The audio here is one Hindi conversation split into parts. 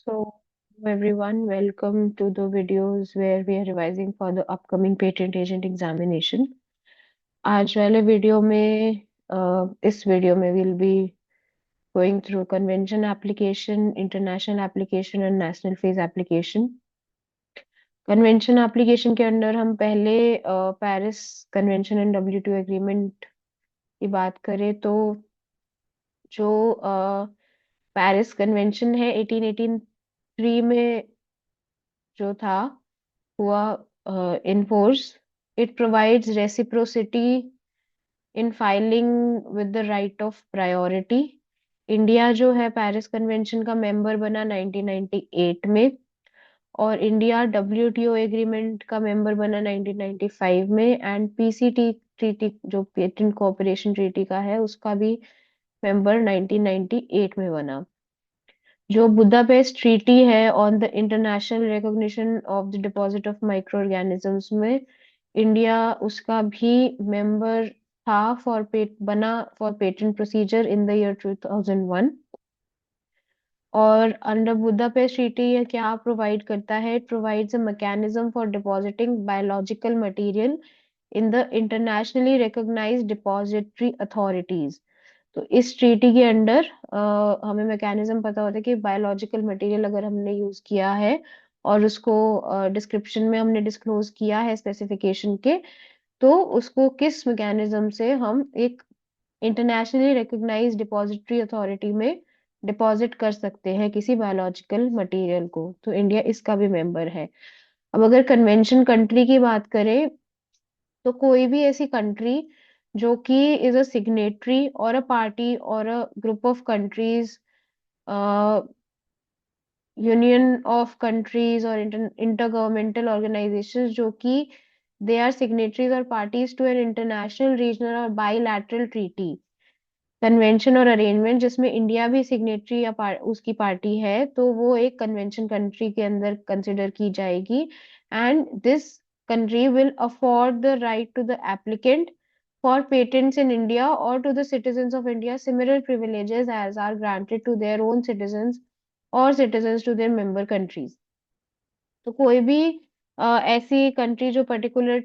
So, everyone, welcome to the videos where we are revising for the upcoming patent agent examination. आज वाले वीडियो में इस वीडियो में we'll be going through convention application, international application and national phase application. Convention application के अंदर हम पहले Paris convention and WTO agreement की बात करें तो जो पेरिस कन्वेंशन है 1883 में जो था हुआ in force. It provides reciprocity in filing with the right of priority. India जो है पेरिस कन्वेंशन का मेंबर बना 1998 में और इंडिया WTO एग्रीमेंट का मेंबर बना 1995 में एंड PCT ट्रीटी जो पेटेंट कोऑपरेशन ट्रीटी का है उसका भी मेंबर 1998 में बना। जो बुदापेस्ट ट्रीटी है on the international recognition of the deposit of micro organisms में इंडिया उसका भी मेंबर था बना for patent procedure in the year 2001। और अंडर बुदापेस्ट ट्रीटी ये क्या प्रोवाइड करता है? It provides a mechanism for depositing biological material in the internationally recognised depository authorities. तो इस ट्रीटी के अंडर हमें मैकेनिज्म पता होता है कि बायोलॉजिकल मटेरियल अगर हमने यूज किया है और उसको डिस्क्रिप्शन में हमने डिस्क्लोज किया है स्पेसिफिकेशन के, तो उसको किस मैकेनिज्म से हम एक इंटरनेशनली रिकॉग्नाइज्ड डिपॉजिटरी अथॉरिटी में डिपॉजिट कर सकते हैं किसी बायोलॉजिकल मटेरियल को। तो इंडिया इसका भी मेंबर है। अब अगर कन्वेंशन कंट्री की बात करें तो कोई भी ऐसी कंट्री जो कि इज अ सिग्नेटरी और अ पार्टी और a group of countries, union of countries और इंटर गवर्नमेंटल ऑर्गेनाइजेशंस जो कि दे आर सिग्नेटरीज और parties to an international regional और बाईलैटरल ट्रीटी कन्वेंशन और अरेंजमेंट जिसमें इंडिया भी सिग्नेटरी या उसकी पार्टी है, तो वो एक कन्वेंशन कंट्री के अंदर कंसिडर की जाएगी। And this country will afford the right to the applicant for patents in India or to the citizens of India similar privileges as are granted to their own citizens or citizens to their member countries। तो कोई भी ऐसी कंट्री जो पर्टिकुलर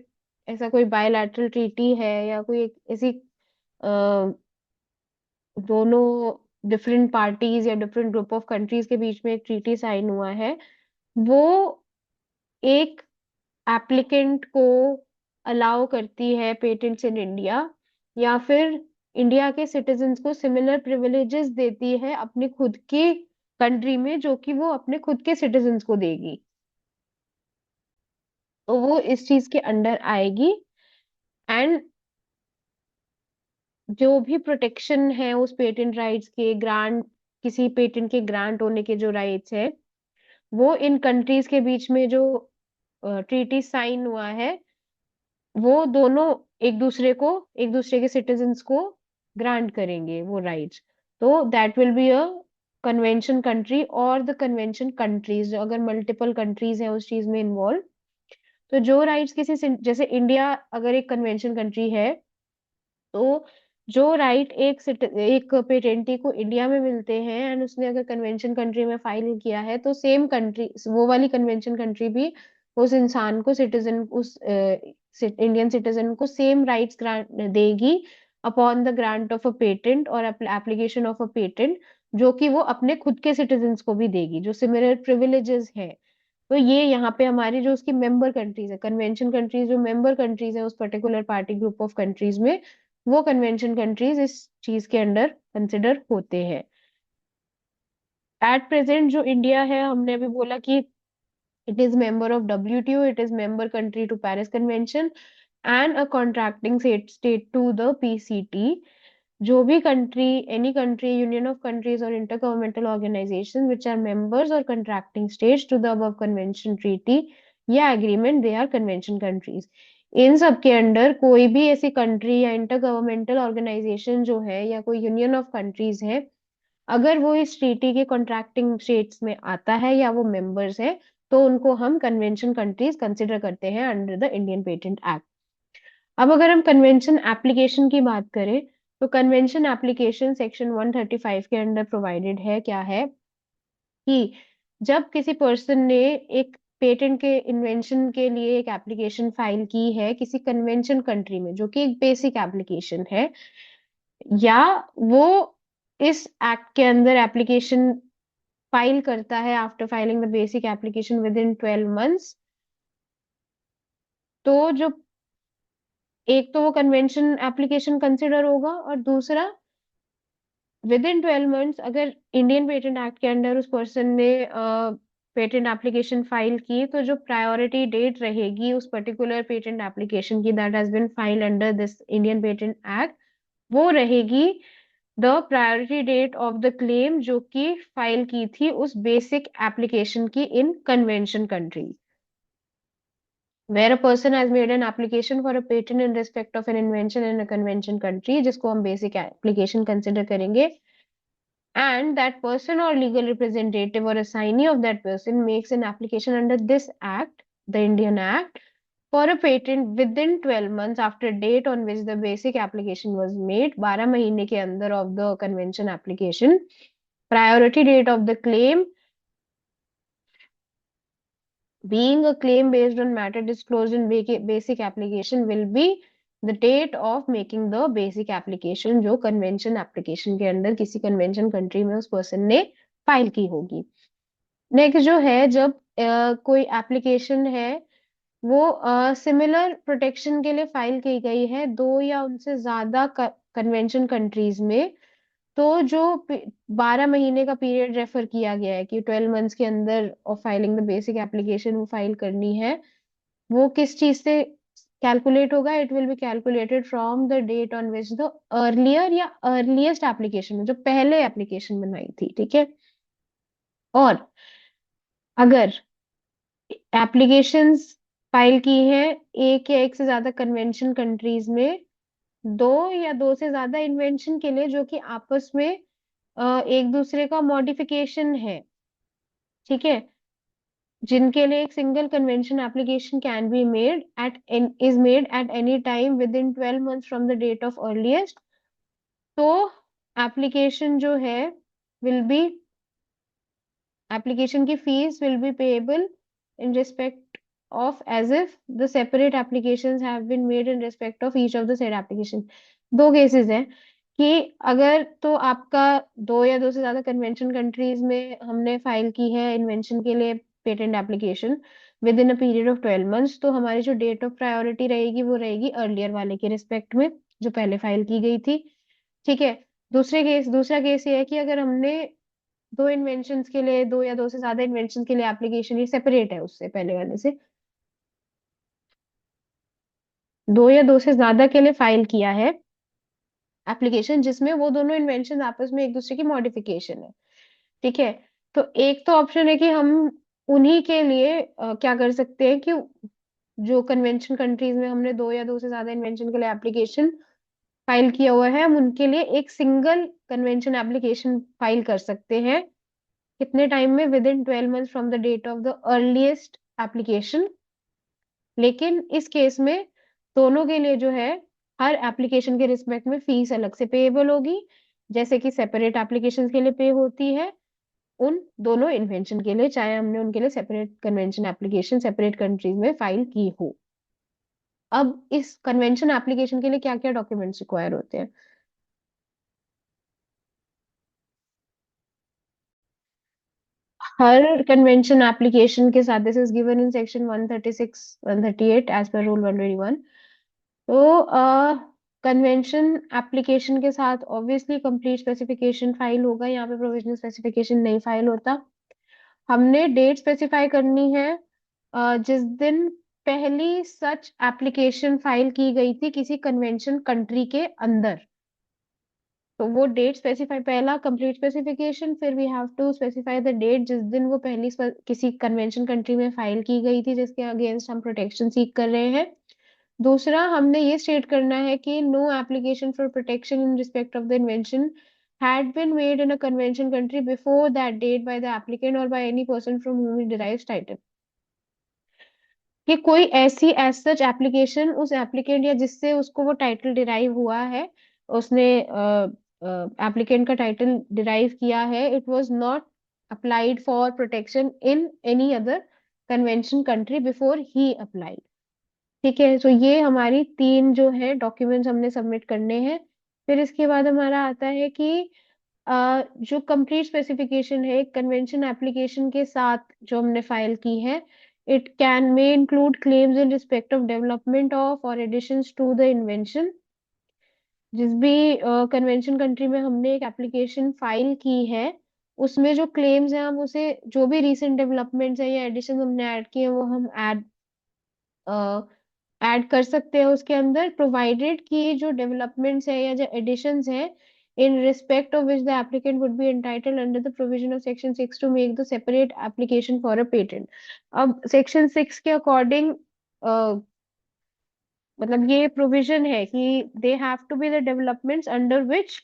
ऐसा कोई बायलैटरल ट्रीटी है या कोई ऐसी दोनों डिफरेंट पार्टीज या डिफरेंट ग्रुप ऑफ कंट्रीज के बीच में एक ट्रीटी साइन हुआ है, वो एक एप्लीकेंट को अलाउ करती है पेटेंट्स इन इंडिया या फिर इंडिया के सिटीजन्स को सिमिलर प्रिविलेजेस देती है अपने खुद की कंट्री में जो कि वो अपने खुद के सिटीजन्स को देगी। तो वो इस चीज के अंडर आएगी। एंड जो भी प्रोटेक्शन है उस पेटेंट राइट्स के ग्रांट, किसी पेटेंट के ग्रांट होने के जो राइट्स है वो इन कंट्रीज के बीच में जो ट्रीटी साइन हुआ है वो दोनों एक दूसरे के सिटीजन्स को ग्रांट करेंगे वो राइट्स। तो that will be a convention country और द कन्वेंशन कंट्रीज अगर मल्टीपल कंट्रीज हैं उस चीज में इन्वॉल्व। तो जो राइट्स जैसे इंडिया अगर एक कन्वेंशन कंट्री है तो जो राइट एक पेटेंटी को इंडिया में मिलते हैं एंड उसने अगर कन्वेंशन कंट्री में फाइल किया है तो सेम कंट्री वो वाली कन्वेंशन कंट्री भी उस इंसान को सिटीजन उस इंडियन सिटीजन को सेम राइट्स ग्रांट देगी upon the grant of a patent और एप्लीकेशन ऑफ अ पेटेंट, जो कि वो अपने खुद के सिटीजन्स को भी देगी जो सिमिलर प्रिविलेजेस है। तो ये यहाँ पे हमारी जो उसकी मेंबर कंट्रीज है, कन्वेंशन कंट्रीज जो मेंबर कंट्रीज है उस particular party group of countries में, वो कन्वेंशन कंट्रीज इस चीज के अंडर कंसिडर होते हैं। एट प्रेजेंट जो इंडिया है हमने अभी बोला कि it is member of WTO, it is member country to Paris convention and a contracting state to the PCT। जो भी country, any country, union of countries और intergovernmental organisation which are members और contracting states to the above convention treaty या agreement, they are convention countries. इन सब के अंडर कोई भी ऐसी कंट्री या इंटर गवर्नमेंटल ऑर्गेनाइजेशन जो है या कोई यूनियन ऑफ कंट्रीज है, अगर वो इस ट्रीटी के कॉन्ट्रैक्टिंग स्टेट्स में आता है या वो मेंबर्स है, तो उनको हम कन्वेंशन कंट्रीज कंसिडर करते हैं under the Indian patent act. अब अगर हम कन्वेंशन एप्लीकेशन की बात करें तो कन्वेंशन एप्लीकेशन सेक्शन 135 के अंडर प्रोवाइडेड है क्या है कि जब किसी पर्सन ने एक पेटेंट के इन्वेंशन के लिए एक एप्लीकेशन फाइल की है किसी कन्वेंशन कंट्री में, जो कि एक बेसिक एप्लीकेशन है, या वो इस एक्ट के अंदर एप्लीकेशन फाइल करता है after filing the basic application with in 12 months, तो जो एक तो वो कन्वेंशन एप्लीकेशन कंसिडर होगा, और दूसरा विद इन 12 मंथ्स अगर इंडियन पेटेंट एक्ट के अंडर उस पर्सन ने पेटेंट एप्लीकेशन फाइल की, तो जो प्रायोरिटी डेट रहेगी उस पर्टिकुलर पेटेंट एप्लीकेशन की that has been filed under this Indian patent act, वो रहेगी the priority date of the claim जो कि फाइल की थी उस बेसिक एप्लीकेशन की in convention country. Where a person has made an application for a patent in respect of an invention in a convention country, जिसको हम basic application consider करेंगे, and that person or legal representative or assignee of that person makes an application under this act, the Indian Act, for a patent within 12 months after date on which the basic application was made, 12 महीने के अंदर of the convention application, priority date of the claim being a claim based on matter disclosed in basic application will be the date of making the basic application, जो convention application के अंदर किसी convention country में उस person ने फाइल की होगी। नेक्स्ट जो है, जब कोई एप्लीकेशन है वो सिमिलर प्रोटेक्शन के लिए फाइल की गई है दो या उनसे ज्यादा कन्वेंशन कंट्रीज में, तो जो 12 महीने का पीरियड रेफर किया गया है कि 12 मंथ्स के अंदर of filing the basic application वो फाइल करनी है, वो किस चीज से कैलकुलेट होगा? It will be calculated from the date on which the earlier या अर्लीस्ट एप्लीकेशन, जो पहले एप्लीकेशन बनाई थी, ठीक है। और अगर एप्लीकेशंस फाइल की है एक या एक से ज्यादा कन्वेंशन कंट्रीज में, दो या दो से ज्यादा इन्वेंशन के लिए जो कि आपस में एक दूसरे का मॉडिफिकेशन है, ठीक है, जिनके लिए एक single convention application can be made at is made at any time within 12 months from the date of earliest, तो एप्लीकेशन जो है विल बी application की fees will be payable in respect of as if the separate applications have been made in respect of each of the said application। दो केसेस हैं कि अगर तो आपका दो या दो से ज्यादा कन्वेंशन कंट्रीज में हमने फाइल की है इन्वेंशन के लिए patent application with in a period of 12 months, तो हमारी जो डेट ऑफ प्रायोरिटी रहेगी वो रहेगी अर्लियर वाले के रिस्पेक्ट में जो पहले फाइल की गई थी, ठीक है। दूसरा केस ये है कि अगर हमने दो इन्वेंशंस के लिए, दो या दो से ज्यादा इन्वेंशन के लिए एप्लीकेशन ये सेपरेट है उससे पहले वाले से, दो या दो से ज्यादा के लिए फाइल किया है एप्लीकेशन जिसमें वो दोनों इन्वेंशन आपस में एक दूसरे की मॉडिफिकेशन है, ठीक है। तो एक तो ऑप्शन है कि हम उन्हीं के लिए क्या कर सकते हैं कि जो कन्वेंशन कंट्रीज में हमने दो या दो से ज्यादा इन्वेंशन के लिए एप्लीकेशन फाइल किया हुआ है, हम उनके लिए एक सिंगल कन्वेंशन एप्लीकेशन फाइल कर सकते हैं कितने टाइम में? Within 12 months from the date of the earliest application. लेकिन इस केस में दोनों के लिए जो है हर एप्लीकेशन के रिस्पेक्ट में फीस अलग से पेएबल होगी, जैसे कि सेपरेट एप्लीकेशन के लिए पे होती है उन दोनों इन्वेंशन के लिए, चाहे हमने उनके लिए separate convention application separate countries में फाइल की हो। अब इस कन्वेंशन एप्लीकेशन के लिए क्या क्या डॉक्यूमेंट्स रिक्वायर होते हैं? हर कन्वेंशन एप्लीकेशन के साथ, this is given in section 136 138 as per rule 121, तो कन्वेंशन एप्लीकेशन के साथ ऑब्वियसली कंप्लीट स्पेसिफिकेशन फाइल होगा, यहाँ पे प्रोविजनल स्पेसिफिकेशन नहीं फाइल होता। हमने डेट स्पेसिफाई करनी है जिस दिन पहली सच एप्लीकेशन फाइल की गई थी किसी कन्वेंशन कंट्री के अंदर, तो वो डेट स्पेसिफाई, पहला कंप्लीट स्पेसिफिकेशन, फिर we have to specify the date जिस दिन वो पहली किसी कन्वेंशन कंट्री में फाइल की गई थी जिसके अगेंस्ट हम प्रोटेक्शन सीक कर रहे हैं। दूसरा, हमने ये स्टेट करना है कि no application for protection in respect of the invention had been made in a convention country before that date by the applicant or by any person from whom it derives title। कि कोई ऐसी एज सच एप्लीकेशन उस एप्लीकेंट या जिससे उसको वो टाइटल डिराइव हुआ है, उसने एप्लीकेंट का टाइटल डिराइव किया है, it was not applied for protection in any other convention country before he applied. ठीक है, तो ये हमारी तीन जो है डॉक्यूमेंट्स हमने सबमिट करने हैं। फिर इसके बाद हमारा आता है कि जो कंप्लीट स्पेसिफिकेशन है कन्वेंशन एप्लीकेशन के साथ जो हमने फाइल की है, it can may include claims in respect of development of और एडिशंस टू द इन्वेंशन। जिस भी कन्वेंशन कंट्री में हमने एक एप्लीकेशन फाइल की है, उसमें जो क्लेम्स हैं हम उसे, जो भी रिसेंट डेवलपमेंट्स है या एडिशन हमने ऐड किए हैं वो हम ऐड कर सकते हैं उसके अंदर, प्रोवाइडेड कि जो डेवलपमेंट्स है या जो एडिशंस है in respect of which the applicant would be entitled under the provision of section 6 to make the separate application for a patent। अब सेक्शन 6 के अकॉर्डिंग मतलब ये प्रोविजन है कि they have to be the developments under which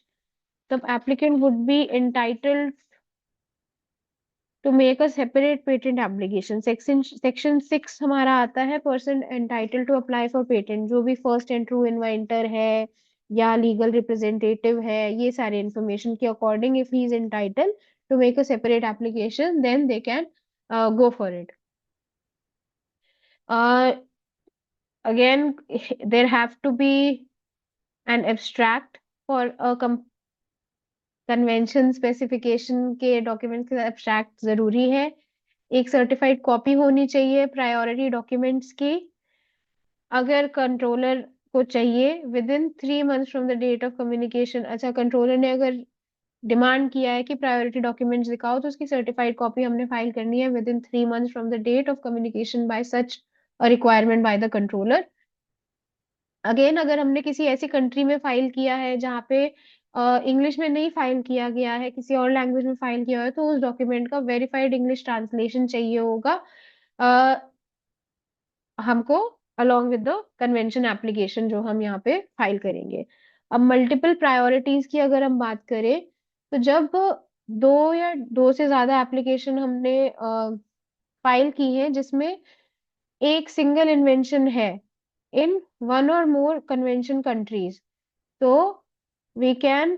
the applicant would be entitled to make a separate patent application. Section 6 हमारा आता है person entitled to apply for patent, जो भी फर्स्ट एंड ट्रू इन्वेंटर है या लीगल रिप्रेजेंटेटिव है, ये सारे इंफॉर्मेशन के according if he is entitled to make a separate application then they can go for it. Again, there have to be an abstract for a convention specification के डॉक्यूमेंट के एब्स्ट्रैक्ट जरूरी है। एक सर्टिफाइड कॉपी होनी चाहिए प्रायोरिटी डॉक्यूमेंट्स की। अगर कंट्रोलर को चाहिए within 3 months from the date of communication. अच्छा, कंट्रोलर ने अगर डिमांड किया है कि प्रायोरिटी डॉक्यूमेंट्स दिखाओ तो उसकी सर्टिफाइड कॉपी हमने फाइल करनी है within 3 months from the date of communication by such a requirement by the controller. Again, अगर हमने किसी ऐसी कंट्री में फाइल किया है जहाँ पे इंग्लिश में नहीं फाइल किया गया है, किसी और लैंग्वेज में फाइल किया है, तो उस डॉक्यूमेंट का वेरीफाइड इंग्लिश ट्रांसलेशन चाहिए होगा हमको along with the convention application जो हम यहाँ पे फाइल करेंगे। अब मल्टीपल प्रायोरिटीज की अगर हम बात करें, तो जब दो या दो से ज्यादा एप्लीकेशन हमने फाइल की है जिसमें एक सिंगल इन्वेंशन है इन वन और मोर कन्वेंशन कंट्रीज, तो we can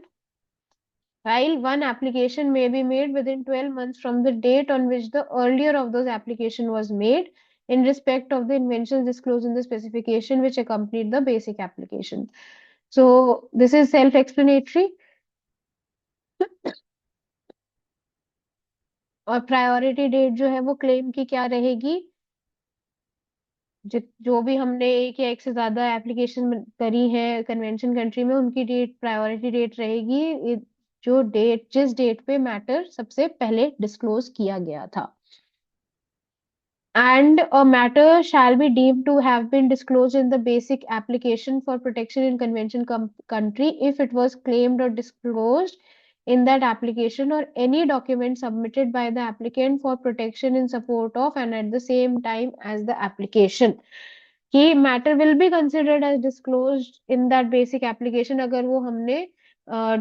file one application may be made within 12 months from the date on which the earlier of those application was made in respect of the inventions disclosed in the specification which accompanied the basic application। So this is self-explanatory। और प्रायोरिटी डेट जो है वो क्लेम की क्या रहेगी, जो भी हमने एक या एक से ज्यादा एप्लीकेशन करी है कन्वेंशन कंट्री में, उनकी डेट प्रायोरिटी डेट रहेगी जो डेट जिस डेट पे मैटर सबसे पहले डिस्क्लोज किया गया था। And a matter shall be deemed to have been disclosed in the basic application for protection in convention country if it was claimed or disclosed in that application or any document submitted by the applicant for protection in support of and at the same time as the application। कि matter will be considered as disclosed in that basic application अगर वो हमने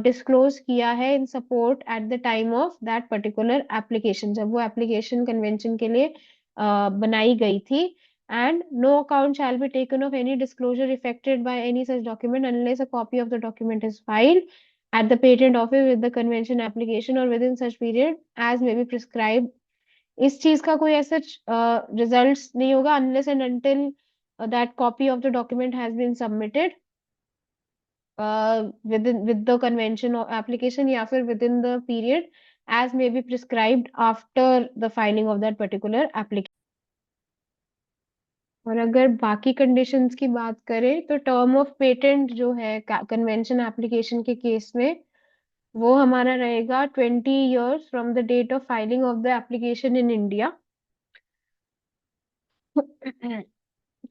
डिस्क्लोज किया है in support at the time of that particular application, जब वो एप्लीकेशन कन्वेंशन के लिए बनाई गई थी। And no account shall be taken of any disclosure effected by any such document unless a copy of the document is filed at the patent office with the convention application or within such period as may be prescribed। इस चीज का कोई ऐसा रिजल्ट्स नहीं होगा unless and until that copy of the document has been submitted with the convention or application या फिर within the period as may be prescribed after the filing of that particular application। और अगर बाकी कंडीशंस की बात करें तो टर्म ऑफ पेटेंट जो है कन्वेंशन एप्लीकेशन के केस में वो हमारा रहेगा 20 years from the date of filing of the application in India.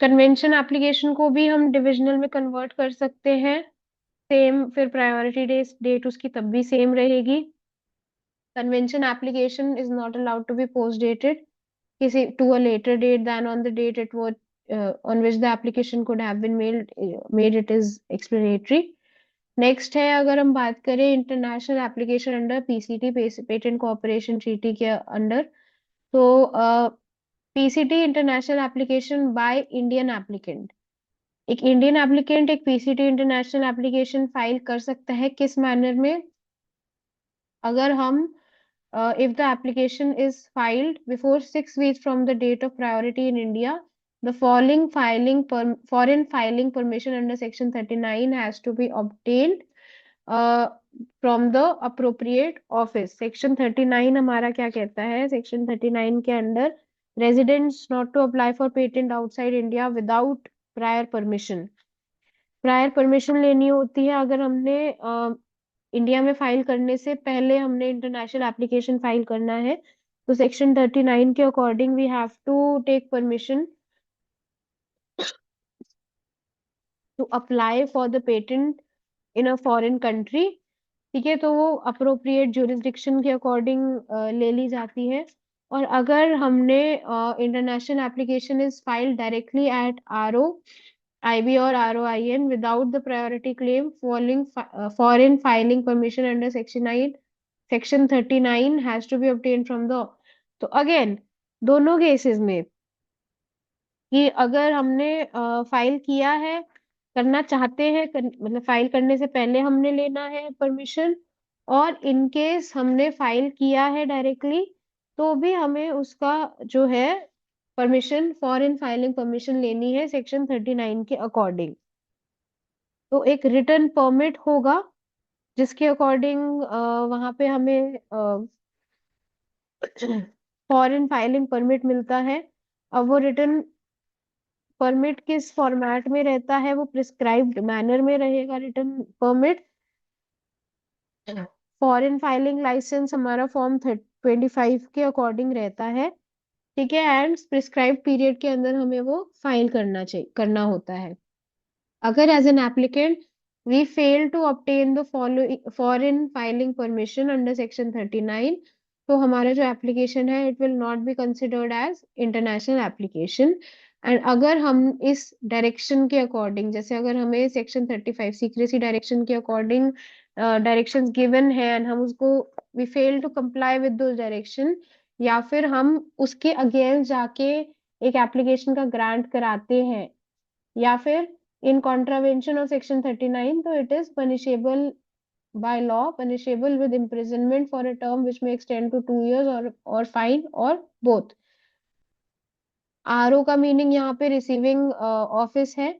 Convention application को भी हम डिविजनल में कन्वर्ट कर सकते हैं, सेम फिर प्रायोरिटी डेट उसकी तब भी सेम रहेगी। Convention application is not allowed to be post dated किसी to a later date than on the date it was on which the application could have been made it is explanatory। Next है, अगर हम बात करें international application under PCT patent cooperation treaty के अंडर, तो PCT international application by Indian applicant, एक इंडियन एप्लीकेंट एक पीसीटी इंटरनेशनल एप्लीकेशन फाइल कर सकता है किस मैनर में, अगर हम if the application is filed before 6 weeks from the date of priority in India, the following foreign filing permission under Section 39 has to be obtained uh, from the appropriate office. Section 39 हमारा क्या कहता है? Section 39 के अंदर residents not to apply for patent outside India without prior permission. Prior permission लेनी होती है अगर हमने इंडिया में फाइल करने से पहले हमने इंटरनेशनल एप्लीकेशन फाइल करना है, तो सेक्शन 39 के according we have to take permission to apply for the patent in a foreign country. ठीक है, तो वो अप्रोप्रिएट ज्यूरिसडिक्शन के अकॉर्डिंग ले ली जाती है। और अगर हमने international application is filed directly at RO IB or ROIN without the priority claim following foreign filing permission under Section 39 has to be obtained from the। तो अगेन दोनों केसेस में कि अगर हमने फाइल किया है, करना चाहते हैं मतलब फाइल करने से पहले हमने लेना है परमिशन, और इन केस हमने फाइल किया है डायरेक्टली तो भी हमें उसका जो है परमिशन, फॉरेन फाइलिंग परमिशन लेनी है सेक्शन 39 के अकॉर्डिंग। तो एक रिटर्न परमिट होगा जिसके अकॉर्डिंग वहां पे हमें फॉरेन फाइलिंग परमिट मिलता है। अब वो रिटर्न परमिट किस फॉर्मेट में रहता है? वो प्रिस्क्राइब्ड मैनर में रहेगा return permit. Foreign filing licence हमारा फॉर्म 25 के अकॉर्डिंग रहता है। ठीक है, एंड प्रिस्क्राइब्ड पीरियड के अंदर हमें वो फाइल करना होता है। अगर as an applicant we fail to obtain the following foreign filing permission under section 39, तो हमारा जो एप्लीकेशन है it will not be considered as international application। And अगर हम इस डायरेक्शन के अकॉर्डिंग, जैसे अगर हमें सेक्शन 35 सीक्रेसी डायरेक्शन के अकॉर्डिंग डायरेक्शंस गिवन है एंड हम उसको we fail to comply with those direction, या फिर हम उसके अगेंस्ट जाके एक एप्लीकेशन का ग्रांट कराते हैं, या फिर in contravention of section 39, तो it is punishable by law, punishable with imprisonment for a term which may extend to 2 years or fine or both। RO का मीनिंग यहाँ पे रिसीविंग ऑफिस है।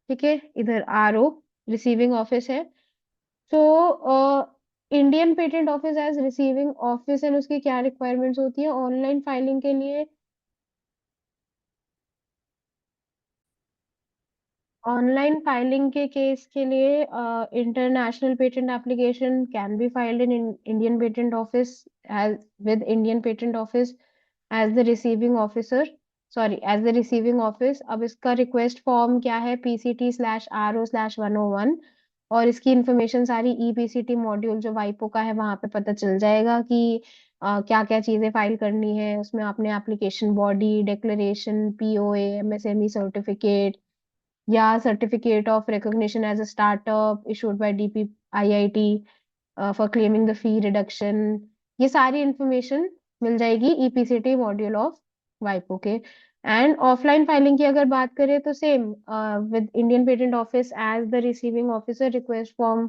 ठीक है, इधर आरओ रिसीविंग ऑफिस है। So Indian patent office as receiving office and उसकी क्या रिक्वायरमेंट्स होती है ऑनलाइन फाइलिंग के लिए? ऑनलाइन फाइलिंग के केस के लिए international patent application can be filed in Indian patent office as with Indian patent office as the receiving officer, sorry as the receiving office. अब इसका रिक्वेस्ट फॉर्म क्या है? PCT/RO/101, और इसकी इंफॉर्मेशन सारी EPCT मॉड्यूल जो वाइपो का है वहां पे पता चल जाएगा कि क्या क्या चीजें फाइल करनी है उसमें। आपने application body, declaration, POA, MSME certificate या certificate of recognition as a startup issued by DPIIT for claiming the fee reduction, ये सारी इंफॉर्मेशन मिल जाएगी EPCT मॉड्यूल ऑफ वाइपो के। एंड ऑफलाइन फाइलिंग की अगर बात करें तो same with Indian patent office as the receiving officer, request form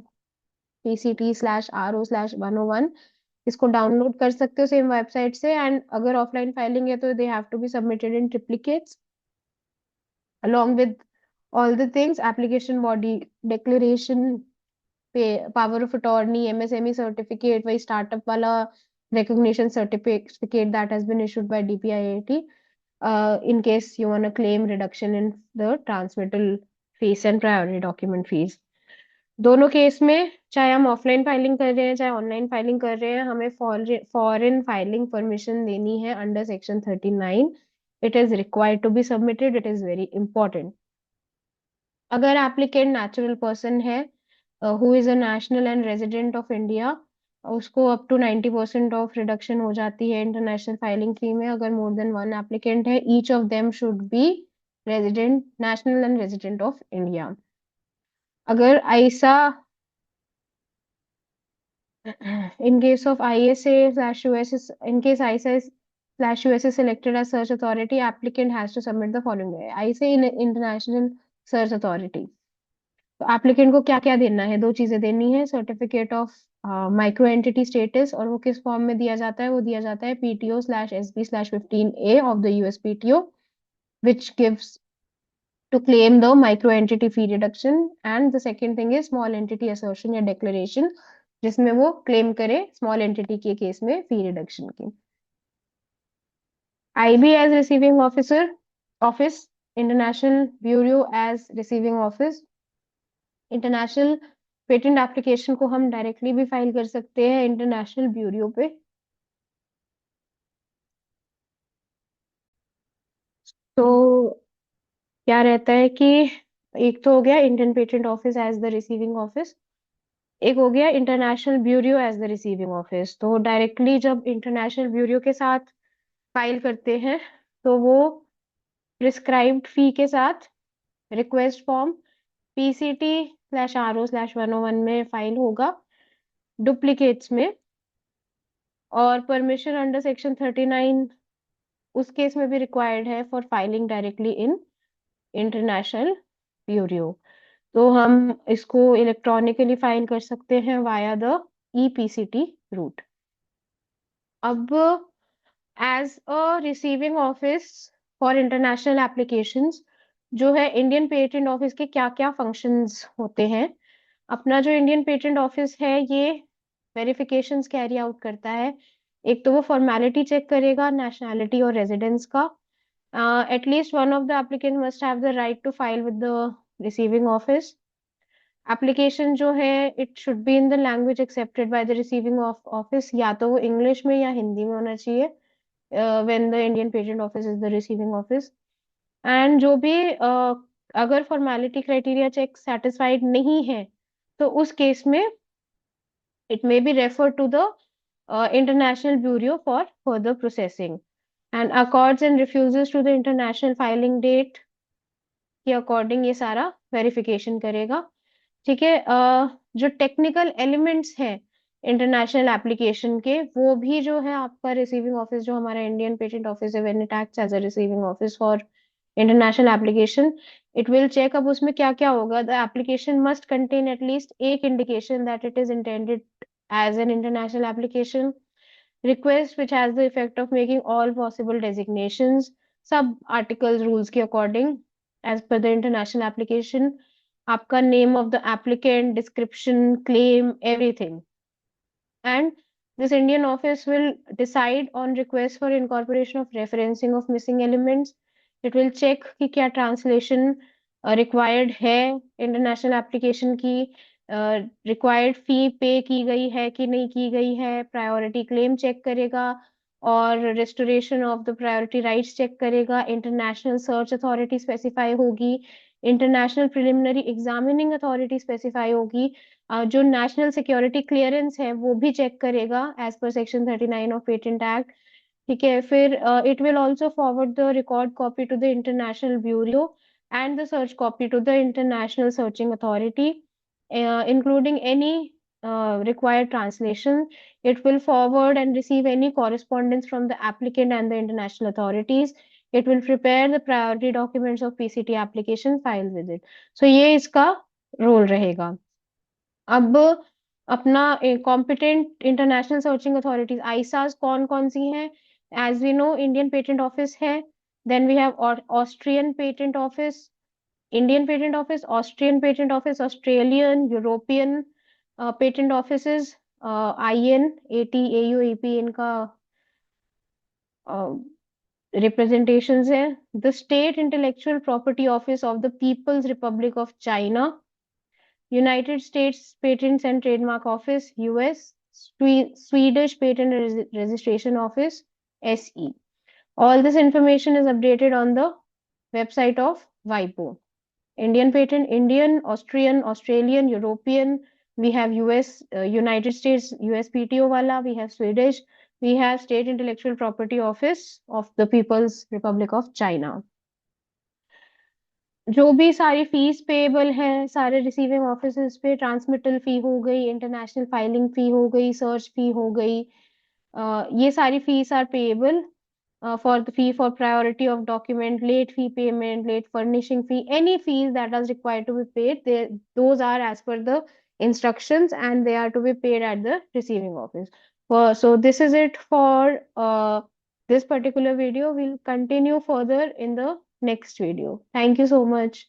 PCT/RO/101, इसको डाउनलोड कर सकते हो सेम वेबसाइट से। एंड अगर ऑफलाइन फाइलिंग है तो they have to be submitted in triplicates along with all the things: application body, declaration, power of attorney, MSME certificate, वही startup वाला recognition certificate that has been issued by DPIIT, in case you want to claim reduction in the transmittal fees and priority document fees। दोनों केस में चाहे हम ऑफलाइन फाइलिंग कर रहे हैं चाहे ऑनलाइन फाइलिंग कर रहे हैं, हमें फॉरेन फाइलिंग परमिशन देनी है under section 39। It is required to be submitted, it is very important. अगर एप्लीकेंट नेचुरल पर्सन है who is a national and resident of India, उसको अप टू 90% ऑफ रिडक्शन हो जाती है इंटरनेशनल फाइलिंग फी में। अगर मोर देन वन एप्लीकेंट है, each of them should be resident, national and resident of India. अगर ऐसा in case of ISA/USA, in case ISA/USA selected as search authority, applicant has to submit the following way। ISA in international search authority, तो एप्लीकेंट को क्या क्या देना है? दो चीजें देनी है: certificate of micro entity status, और वो किस फॉर्म में दिया जाता है? वो दिया जाता है PTO/SB/15A of the US PTO, which gives to claim the micro entity fee reduction, and the second thing is small entity assertion या declaration, जिसमें वो क्लेम करे स्मॉल एंटिटी के केस में फी रिडक्शन की। IB as receiving office, International Bureau as receiving office। International patent application को हम डायरेक्टली भी फाइल कर सकते हैं इंटरनेशनल ब्यूरो पे। तो क्या रहता है कि एक तो हो गया Indian patent office as the receiving office, एक हो गया international bureau as the receiving office. तो डायरेक्टली जब इंटरनेशनल ब्यूरो के साथ फाइल करते हैं तो वो प्रिस्क्राइब्ड फी के साथ रिक्वेस्ट फॉर्म PCT/RO/101 में फाइल होगा डुप्लीकेट्स में, और परमिशन अंडर सेक्शन 39 उस केस में भी रिक्वायर्ड है for filing directly in international bureau. तो हम इसको इलेक्ट्रॉनिकली फाइल कर सकते हैं वाया द EPCT रूट। अब as a receiving office for international applications जो है इंडियन पेटेंट ऑफिस के क्या क्या फंक्शंस होते हैं? अपना जो इंडियन पेटेंट ऑफिस है ये वेरिफिकेशंस कैरी आउट करता है। एक तो वो फॉर्मेलिटी चेक करेगा नेशनैलिटी और रेजिडेंस का। At least one of the applicant must have the right to file with the receiving office. Application जो है it should be in the language accepted by the receiving of office, या तो वो इंग्लिश में या हिंदी में होना चाहिए when the Indian Patent Office is the receiving office। And जो भी अगर फॉर्मेलिटी क्राइटेरिया चेक सेटिस्फाइड नहीं है तो उस केस में it may be referred to the international bureau for further processing, and accords and refuses to the international filing date के अकॉर्डिंग ये सारा वेरिफिकेशन करेगा। ठीक है, जो टेक्निकल एलिमेंट्स हैं इंटरनेशनल एप्लीकेशन के वो भी जो है आपका रिसीविंग ऑफिस जो हमारा इंडियन पेटेंट ऑफिस है when it acts as a receiving office for international application it will check. अब उसमें क्या क्या होगा? The application must contain at least एक indication that it is intended as an international application, request which has the effect of making all possible designations sub articles rules के according as per the international application, आपका name of the applicant, description, claim, everything, and this Indian office will decide on request for incorporation of referencing of missing elements। it will check कि क्या translation required है international application की, रिक्वायर्ड फी पे की गई है कि नहीं की गई है, प्रायोरिटी क्लेम चेक करेगा और restoration of the priority rights check करेगा, इंटरनेशनल सर्च अथॉरिटी स्पेसिफाई होगी, international preliminary examining authority specify होगी, जो नेशनल सिक्योरिटी क्लियरेंस है वो भी चेक करेगा as per section 39 of patent act. ठीक है, फिर it will also forward the record copy to the international bureau and the search copy to the international searching authority including any required translation। It will forward and receive any correspondence from the applicant and the international authorities। It will prepare the priority documents of PCT application, file with it। So ये इसका रोल रहेगा। अब अपना competent international searching authorities ISAs कौन कौन सी हैं? As we know Indian patent office है, then we have Austrian patent office, Indian patent office, Austrian patent office, Australian, European patent offices, IN, AT, AU, AP इनका रिप्रेजेंटेशंस है। The state intellectual property office of the people's republic of China, United States Patents and Trademark Office, US, Swedish Patent Registration Office, SE। All this information is updated on the website of WIPO। Indian patent, Indian, Austrian, Australian, European, we have US, United States, USPTO wala, we have Swedish, we have State Intellectual Property Office of the People's Republic of China। जो भी सारी फीस पेएबल है सारे रिसीविंग ऑफिसर्स पे, ट्रांसमिटल फी हो गई, इंटरनेशनल फाइलिंग फी हो गई, सर्च फी हो गई, ये सारी fees are payable for the fee for priority of document, late fee payment, late furnishing fee, any fees that is required to be paid, those are as per the instructions and they are to be paid at the receiving office. So this is it for this particular video. We'll continue further in the next video. Thank you so much.